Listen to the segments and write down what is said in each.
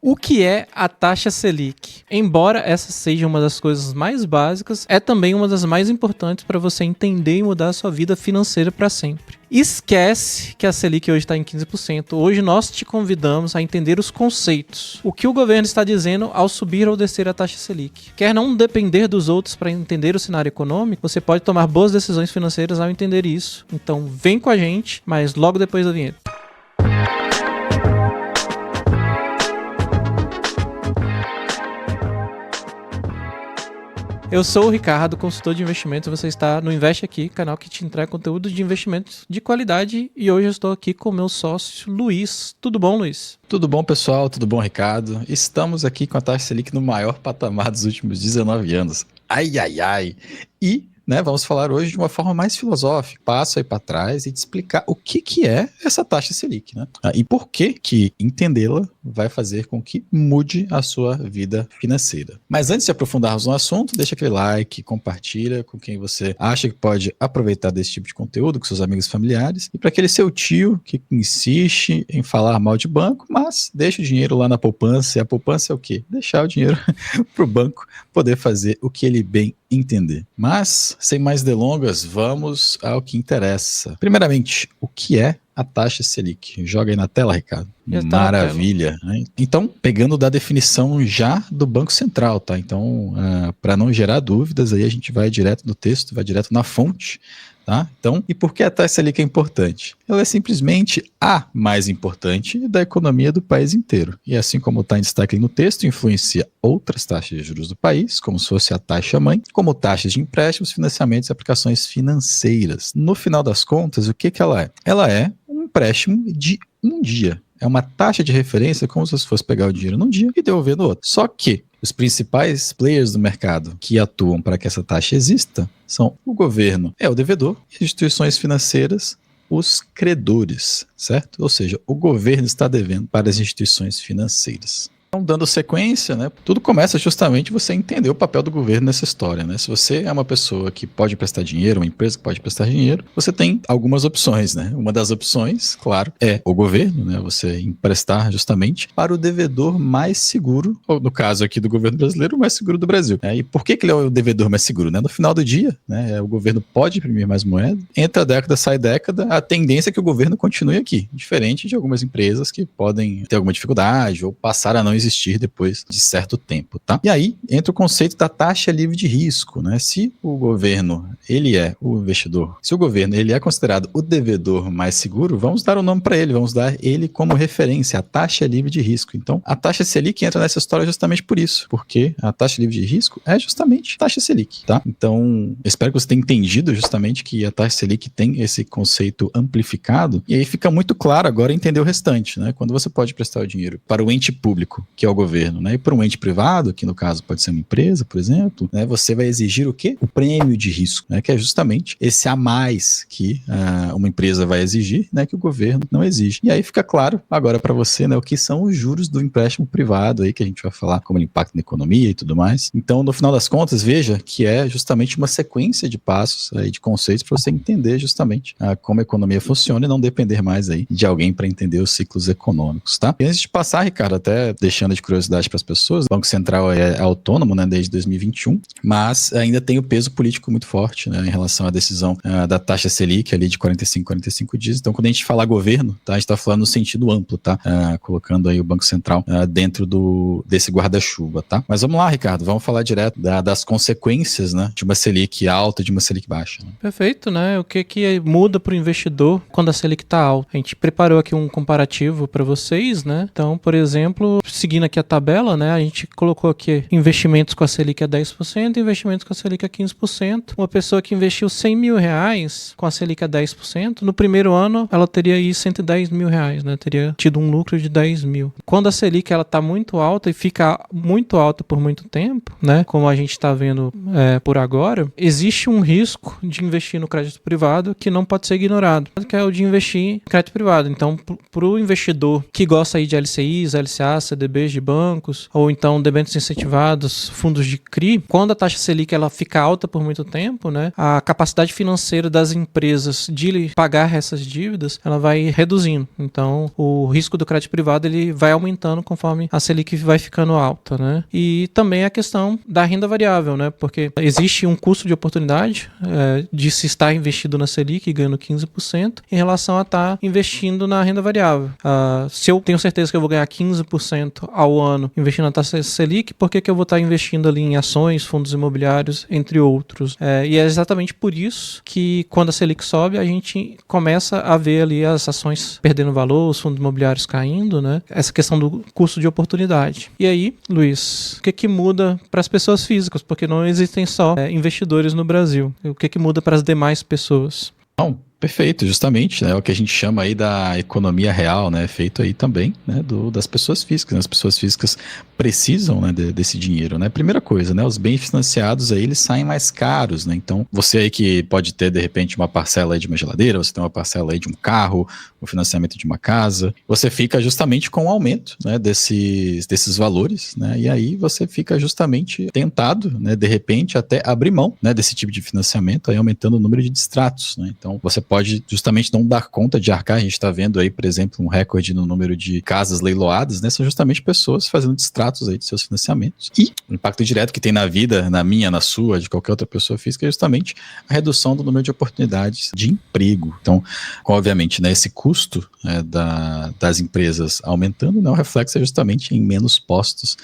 O que é a taxa Selic? Embora essa seja uma das coisas mais básicas, é também uma das mais importantes para você entender e mudar a sua vida financeira para sempre. Esquece que a Selic hoje está em 15%. Hoje nós te convidamos a entender os conceitos. O que o governo está dizendo ao subir ou descer a taxa Selic. Quer não depender dos outros para entender o cenário econômico? Você pode tomar boas decisões financeiras ao entender isso. Então vem com a gente, mas logo depois da vinheta. Eu sou o Ricardo, consultor de investimentos. Você está no Investe Aqui, canal que te entrega conteúdo de investimentos de qualidade. E hoje eu estou aqui com o meu sócio, Luiz. Tudo bom, Luiz? Tudo bom, pessoal? Tudo bom, Ricardo? Estamos aqui com a taxa Selic no maior patamar dos últimos 19 anos. Ai, ai, ai. E vamos falar hoje de uma forma mais filosófica. Passo aí para trás e te explicar o que é essa taxa Selic, né? E por que entendê-la vai fazer com que mude a sua vida financeira. Mas antes de aprofundarmos no assunto, deixa aquele like, compartilha com quem você acha que pode aproveitar desse tipo de conteúdo, com seus amigos e familiares, e para aquele seu tio que insiste em falar mal de banco, mas deixa o dinheiro lá na poupança. E a poupança é o quê? Deixar o dinheiro para o banco poder fazer o que ele bem entender. Mas, sem mais delongas, vamos ao que interessa. Primeiramente, o que é a taxa Selic? Joga aí na tela, Ricardo. Maravilha. Né? Então, pegando da definição já do Banco Central, tá? Então, para não gerar dúvidas, aí a gente vai direto no texto, vai direto na fonte. Tá? Então, e por que a taxa Selic é importante? Ela é simplesmente a mais importante da economia do país inteiro. E assim como está em destaque no texto, influencia outras taxas de juros do país, como se fosse a taxa-mãe, como taxas de empréstimos, financiamentos e aplicações financeiras. No final das contas, o que ela é? Ela é um empréstimo de um dia. É uma taxa de referência como se você fosse pegar o dinheiro num dia e devolver no outro. Só que os principais players do mercado que atuam para que essa taxa exista são o governo, o devedor, e as instituições financeiras, os credores, certo? Ou seja, o governo está devendo para as instituições financeiras. Então, dando sequência, tudo começa justamente você entender o papel do governo nessa história. Se você é uma pessoa que pode prestar dinheiro, uma empresa que pode prestar dinheiro, você tem algumas opções. Uma das opções, claro, é o governo, você emprestar justamente para o devedor mais seguro, ou no caso aqui do governo brasileiro, o mais seguro do Brasil. E por que ele é o devedor mais seguro? No final do dia, o governo pode imprimir mais moeda, entra a década, sai década, a tendência é que o governo continue aqui, diferente de algumas empresas que podem ter alguma dificuldade ou passar a não existir depois de certo tempo, tá? E aí entra o conceito da taxa livre de risco, Se o governo, ele é o investidor, se o governo, ele é considerado o devedor mais seguro, vamos dar um nome para ele, vamos dar ele como referência, a taxa livre de risco. Então, a taxa Selic entra nessa história justamente por isso, porque a taxa livre de risco é justamente a taxa Selic, tá? Então, espero que você tenha entendido justamente que a taxa Selic tem esse conceito amplificado, e aí fica muito claro agora entender o restante, Quando você pode prestar o dinheiro para o ente público, que é o governo, e para um ente privado, que no caso pode ser uma empresa, por exemplo, você vai exigir o quê? O prêmio de risco, que é justamente esse a mais que uma empresa vai exigir, que o governo não exige. E aí fica claro agora para você, o que são os juros do empréstimo privado aí, que a gente vai falar como ele impacta na economia e tudo mais. Então, no final das contas, veja que é justamente uma sequência de passos, aí, de conceitos para você entender justamente como a economia funciona e não depender mais aí de alguém para entender os ciclos econômicos, tá? E antes de passar, Ricardo, até deixando de curiosidade para as pessoas, o Banco Central é autônomo, desde 2021, mas ainda tem o peso político muito forte, em relação à decisão da taxa Selic ali de 45 dias. Então, quando a gente fala governo, tá, a gente está falando no sentido amplo, tá? Colocando aí o Banco Central dentro desse guarda-chuva, tá? Mas vamos lá, Ricardo, vamos falar direto das consequências, de uma Selic alta e de uma Selic baixa. Perfeito, O que muda para o investidor quando a Selic está alta? A gente preparou aqui um comparativo para vocês, Então, por exemplo, seguindo aqui a tabela, a gente colocou aqui investimentos com a Selic a 10%, investimentos com a Selic a 15%. Uma pessoa que investiu R$100 mil com a Selic a 10%, no primeiro ano ela teria aí R$110 mil, Teria tido um lucro de 10 mil. Quando a Selic ela está muito alta e fica muito alta por muito tempo, Como a gente está vendo por agora, existe um risco de investir no crédito privado que não pode ser ignorado, que é o de investir em crédito privado. Então, para o investidor que gosta aí de LCIs, LCA, CDB, CDBs de bancos, ou então debêntures incentivados, fundos de CRI, quando a taxa Selic ela fica alta por muito tempo, né, a capacidade financeira das empresas de pagar essas dívidas, ela vai reduzindo. Então, o risco do crédito privado ele vai aumentando conforme a Selic vai ficando alta, né? E também a questão da renda variável, né? Porque existe um custo de oportunidade de se estar investido na Selic ganhando 15% em relação a estar investindo na renda variável. Se eu tenho certeza que eu vou ganhar 15% ao ano investindo na taxa Selic, por que eu vou estar investindo ali em ações, fundos imobiliários, entre outros? E é exatamente por isso que quando a Selic sobe, a gente começa a ver ali as ações perdendo valor, os fundos imobiliários caindo, né? Essa questão do custo de oportunidade. E aí, Luiz, o que muda para as pessoas físicas? Porque não existem só investidores no Brasil. O que muda para as demais pessoas? Não, perfeito, justamente, né, o que a gente chama aí da economia real, né, feito aí também, né, das pessoas físicas, né, as pessoas físicas precisam, né, desse dinheiro, né, primeira coisa, né, os bens financiados aí, eles saem mais caros, né, então você aí que pode ter, de repente, uma parcela aí de uma geladeira, você tem uma parcela aí de um carro, o financiamento de uma casa, você fica justamente com o aumento, né, desses valores, né, e aí você fica justamente tentado, né, de repente, até abrir mão, né, desse tipo de financiamento, aí aumentando o número de distratos, né, então você pode justamente não dar conta de arcar. A gente está vendo aí, por exemplo, um recorde no número de casas leiloadas, né? São justamente pessoas fazendo distratos aí de seus financiamentos. E o impacto direto que tem na vida, na minha, na sua, de qualquer outra pessoa física, é justamente a redução do número de oportunidades de emprego. Então, obviamente, né, esse custo das empresas aumentando, né, o reflexo é justamente em menos postos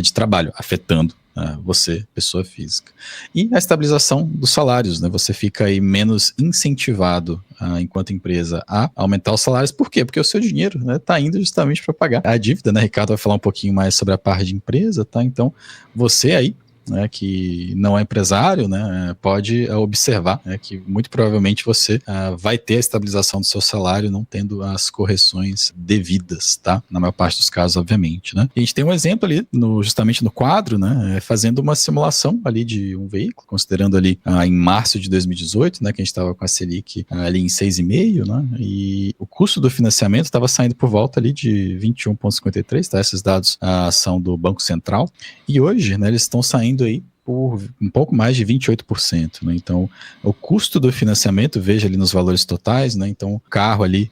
de trabalho, afetando você, pessoa física. E a estabilização dos salários, né? Você fica aí menos incentivado, enquanto empresa, a aumentar os salários. Por quê? Porque o seu dinheiro, né, tá indo justamente para pagar a dívida, né? Ricardo vai falar um pouquinho mais sobre a parte de empresa, tá? Então, você aí, né, que não é empresário, né, pode observar, né, que muito provavelmente você vai ter a estabilização do seu salário não tendo as correções devidas, tá? Na maior parte dos casos, obviamente, né? E a gente tem um exemplo ali, justamente no quadro, né, fazendo uma simulação ali de um veículo, considerando ali em março de 2018, né, que a gente estava com a Selic ali em 6,5, né, e o custo do financiamento estava saindo por volta ali de 21,53, tá? Esses dados são do Banco Central, e hoje, né, eles estão saindo aí por um pouco mais de 28%, né? Então, o custo do financiamento, veja ali nos valores totais, né? Então, o carro ali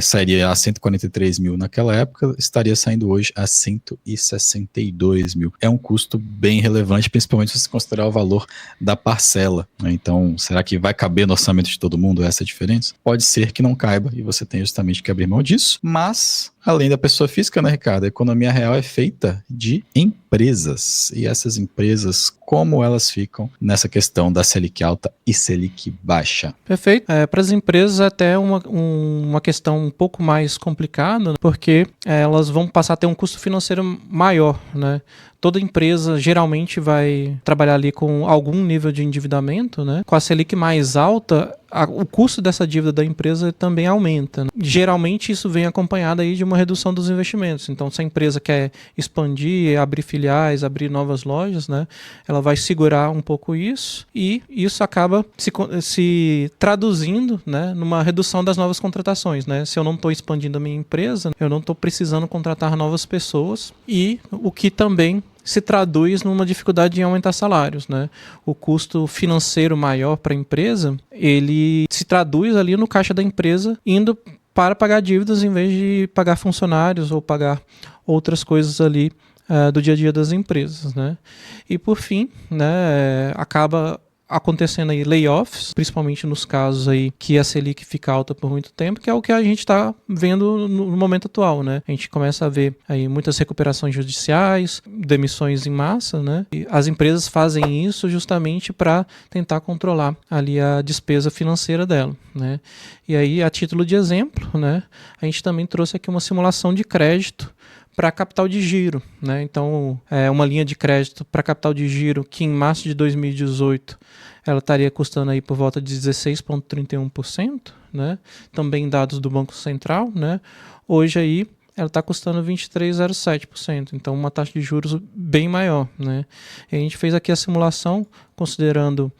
sairia a 143 mil naquela época, estaria saindo hoje a 162 mil. É um custo bem relevante, principalmente se você considerar o valor da parcela, né? Então, será que vai caber no orçamento de todo mundo essa diferença? Pode ser que não caiba e você tenha justamente que abrir mão disso, mas além da pessoa física, né, Ricardo? A economia real é feita de empresas. E essas empresas, como elas ficam nessa questão da Selic alta e Selic baixa? Perfeito. Para as empresas é até uma questão um pouco mais complicada, porque elas vão passar a ter um custo financeiro maior, né? Toda empresa geralmente vai trabalhar ali com algum nível de endividamento, né? Com a Selic mais alta, o custo dessa dívida da empresa também aumenta, né? Geralmente isso vem acompanhado aí de uma redução dos investimentos. Então, se a empresa quer expandir, abrir filiais, abrir novas lojas, né, ela vai segurar um pouco isso e isso acaba se traduzindo, né, numa redução das novas contratações, né? Se eu não estou expandindo a minha empresa, eu não estou precisando contratar novas pessoas e o que também se traduz numa dificuldade em aumentar salários, né? O custo financeiro maior para a empresa, ele se traduz ali no caixa da empresa indo para pagar dívidas em vez de pagar funcionários ou pagar outras coisas ali do dia a dia das empresas, né? E por fim, né, acaba acontecendo aí layoffs, principalmente nos casos aí que a Selic fica alta por muito tempo, que é o que a gente está vendo no momento atual, né? A gente começa a ver aí muitas recuperações judiciais, demissões em massa, né? E as empresas fazem isso justamente para tentar controlar ali a despesa financeira dela, né? E aí, a título de exemplo, né, a gente também trouxe aqui uma simulação de crédito para capital de giro, né? Então, uma linha de crédito para capital de giro que em março de 2018 ela estaria custando aí por volta de 16,31%, né? Também dados do Banco Central, né? Hoje aí ela está custando 23,07%, então uma taxa de juros bem maior, né? E a gente fez aqui a simulação considerando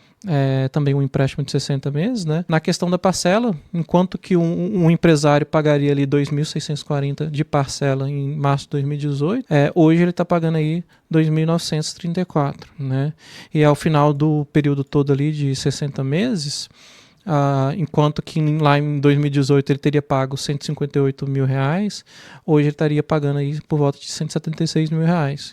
também um empréstimo de 60 meses, né? Na questão da parcela, enquanto que um empresário pagaria ali 2.640 de parcela em março de 2018, hoje ele está pagando aí 2.934, né? E ao final do período todo ali de 60 meses, enquanto que lá em 2018 ele teria pago R$158 mil, hoje ele estaria pagando aí por volta de R$176 mil.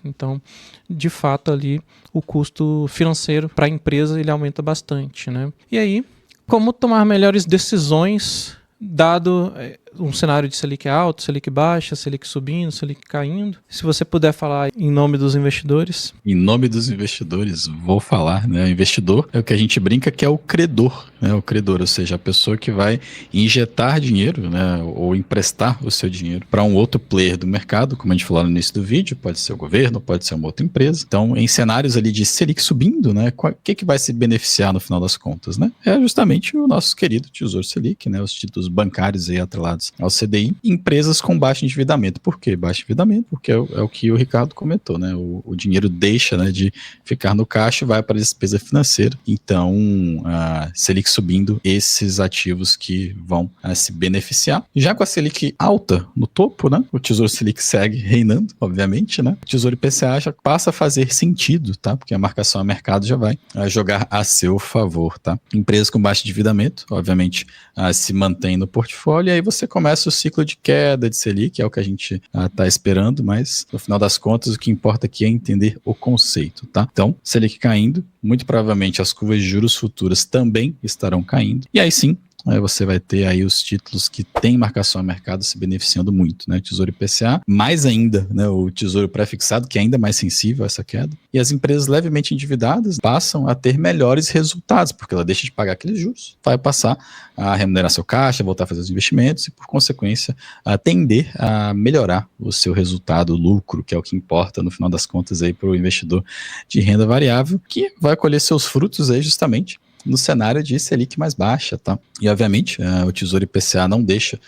Então, de fato, ali o custo financeiro para a empresa ele aumenta bastante, né? E aí, como tomar melhores decisões dado um cenário de Selic alto, Selic baixa, Selic subindo, Selic caindo? Se você puder falar em nome dos investidores. Em nome dos investidores, vou falar, né? O investidor é o que a gente brinca que é o credor, né? O credor, ou seja, a pessoa que vai injetar dinheiro, né? Ou emprestar o seu dinheiro para um outro player do mercado, como a gente falou no início do vídeo, pode ser o governo, pode ser uma outra empresa. Então, em cenários ali de Selic subindo, né? O que vai se beneficiar no final das contas, né? É justamente o nosso querido Tesouro Selic, né? Os títulos bancários aí atrelados ao CDI, empresas com baixo endividamento. Por quê? Baixo endividamento, porque é o que o Ricardo comentou, né? O dinheiro deixa, né, de ficar no caixa e vai para a despesa financeira. Então, a Selic subindo, esses ativos que vão se beneficiar. Já com a Selic alta no topo, né? O Tesouro Selic segue reinando, obviamente, né? O Tesouro IPCA já passa a fazer sentido, tá? Porque a marcação a mercado já vai jogar a seu favor, tá? Empresas com baixo endividamento, obviamente, se mantém no portfólio, e aí você começa o ciclo de queda de Selic, é o que a gente está esperando, mas no final das contas o que importa aqui é entender o conceito, tá? Então, Selic caindo, muito provavelmente as curvas de juros futuras também estarão caindo, e aí sim, você vai ter aí os títulos que têm marcação a mercado se beneficiando muito, né? O Tesouro IPCA, mais ainda, né? O Tesouro pré-fixado, que é ainda mais sensível a essa queda. E as empresas levemente endividadas passam a ter melhores resultados, porque ela deixa de pagar aqueles juros, vai passar a remunerar seu caixa, voltar a fazer os investimentos e, por consequência, a tender a melhorar o seu resultado, o lucro, que é o que importa, no final das contas, aí para o investidor de renda variável, que vai colher seus frutos aí justamente no cenário de Selic mais baixa, tá? E, obviamente, o Tesouro IPCA não deixa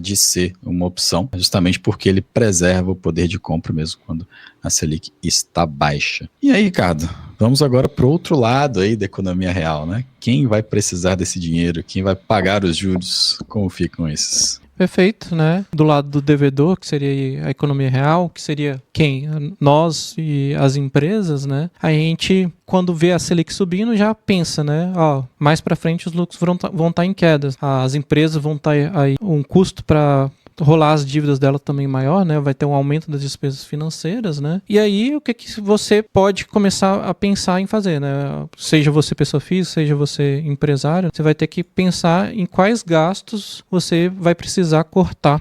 de ser uma opção, justamente porque ele preserva o poder de compra mesmo quando a Selic está baixa. E aí, Ricardo, vamos agora para o outro lado aí da economia real, né? Quem vai precisar desse dinheiro? Quem vai pagar os juros? Como ficam esses? Perfeito, né? Do lado do devedor, que seria a economia real, que seria quem? Nós e as empresas, né? A gente, quando vê a Selic subindo, já pensa, né? Mais para frente os lucros vão estar em queda. As empresas vão estar aí um custo para rolar as dívidas dela também maior, né? Vai ter um aumento das despesas financeiras, né? E aí, o que você pode começar a pensar em fazer, né? Seja você pessoa física, seja você empresário, você vai ter que pensar em quais gastos você vai precisar cortar,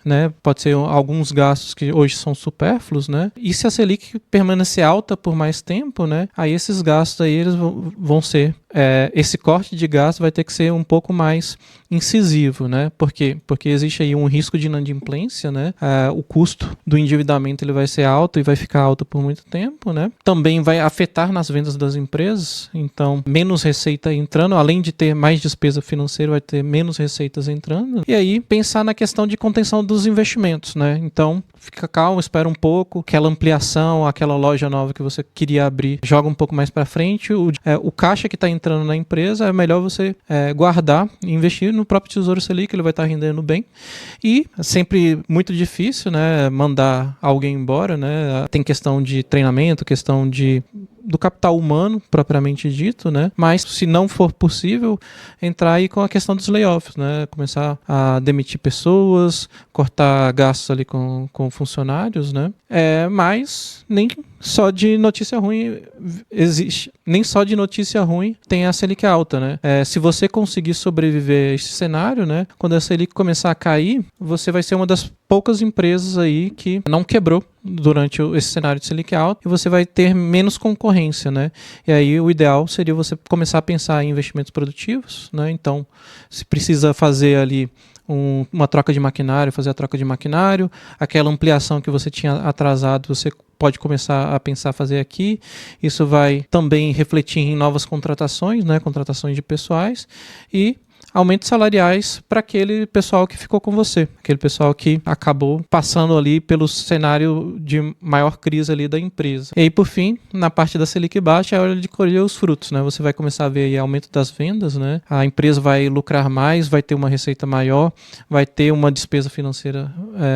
né? Pode ser alguns gastos que hoje são supérfluos, né? E se a Selic permanecer alta por mais tempo, né? Aí esses gastos aí eles vão ser esse corte de gasto vai ter que ser um pouco mais incisivo, né? Por quê? Porque existe aí um risco de inadimplência, né? O custo do endividamento ele vai ser alto e vai ficar alto por muito tempo, né? Também vai afetar nas vendas das empresas, então menos receita entrando, além de ter mais despesa financeira, vai ter menos receitas entrando. E aí pensar na questão de contenção dos investimentos, né? Então fica calmo, espera um pouco, aquela ampliação, aquela loja nova que você queria abrir, joga um pouco mais para frente, o caixa que está entrando na empresa, é melhor você guardar e investir no próprio Tesouro Selic, ele vai estar rendendo bem. E sempre muito difícil, né, mandar alguém embora, né? Tem questão de treinamento, questão do capital humano, propriamente dito, né? Mas se não for possível, entrar aí com a questão dos layoffs, né? Começar a demitir pessoas, cortar gastos ali com funcionários, né? Mas nem só de notícia ruim existe. Nem só de notícia ruim tem a Selic alta, né? Se você conseguir sobreviver a esse cenário, né? Quando a Selic começar a cair, você vai ser uma das poucas empresas aí que não quebrou durante esse cenário de Selic alta e você vai ter menos concorrência, né? E aí o ideal seria você começar a pensar em investimentos produtivos, né? Então, se precisa fazer ali uma troca de maquinário, fazer a troca de maquinário, aquela ampliação que você tinha atrasado, você pode começar a pensar fazer aqui. Isso vai também refletir em novas contratações, né? Contratações de pessoais e aumentos salariais para aquele pessoal que ficou com você, aquele pessoal que acabou passando ali pelo cenário de maior crise ali da empresa. E aí, por fim, na parte da Selic baixa, é hora de colher os frutos, né? Você vai começar a ver aí aumento das vendas, né? A empresa vai lucrar mais, vai ter uma receita maior, vai ter uma despesa financeira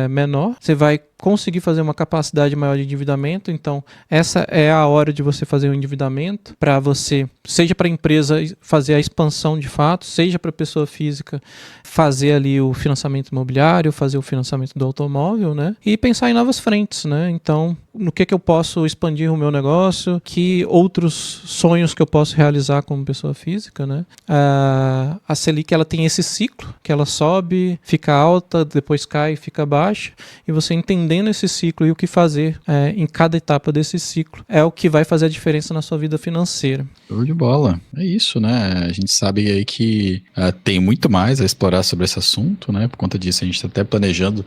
menor, você vai conseguir fazer uma capacidade maior de endividamento. Então essa é a hora de você fazer o endividamento para você, seja para a empresa fazer a expansão de fato, seja para a pessoa física fazer ali o financiamento imobiliário, fazer o financiamento do automóvel, né? E pensar em novas frentes, né? Então, no que eu posso expandir o meu negócio, que outros sonhos que eu posso realizar como pessoa física, né? A Selic, ela tem esse ciclo, que ela sobe, fica alta, depois cai, fica baixa, e você entendendo esse ciclo e o que fazer em cada etapa desse ciclo é o que vai fazer a diferença na sua vida financeira. Show de bola. É isso, né? A gente sabe aí que tem muito mais a explorar sobre esse assunto, né? Por conta disso, a gente está até planejando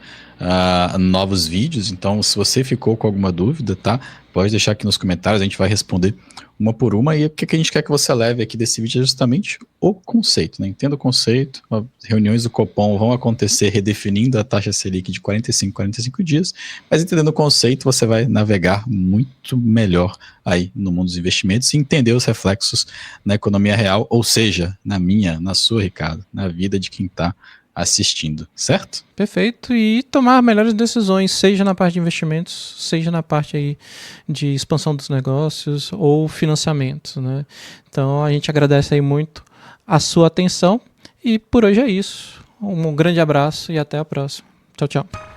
novos vídeos. Então, se você ficou com alguma dúvida, tá? Pode deixar aqui nos comentários, a gente vai responder uma por uma. E o que a gente quer que você leve aqui desse vídeo é justamente o conceito, né? Entenda o conceito. Reuniões do Copom vão acontecer redefinindo a taxa Selic de 45 dias, mas entendendo o conceito, você vai navegar muito melhor aí no mundo dos investimentos e entender os reflexos na economia real, ou seja, na minha, na sua, Ricardo, na vida de quem está assistindo, certo? Perfeito, e tomar melhores decisões, seja na parte de investimentos, seja na parte aí de expansão dos negócios ou financiamento, né? Então a gente agradece aí muito a sua atenção e por hoje é isso. Um grande abraço e até a próxima. Tchau, tchau.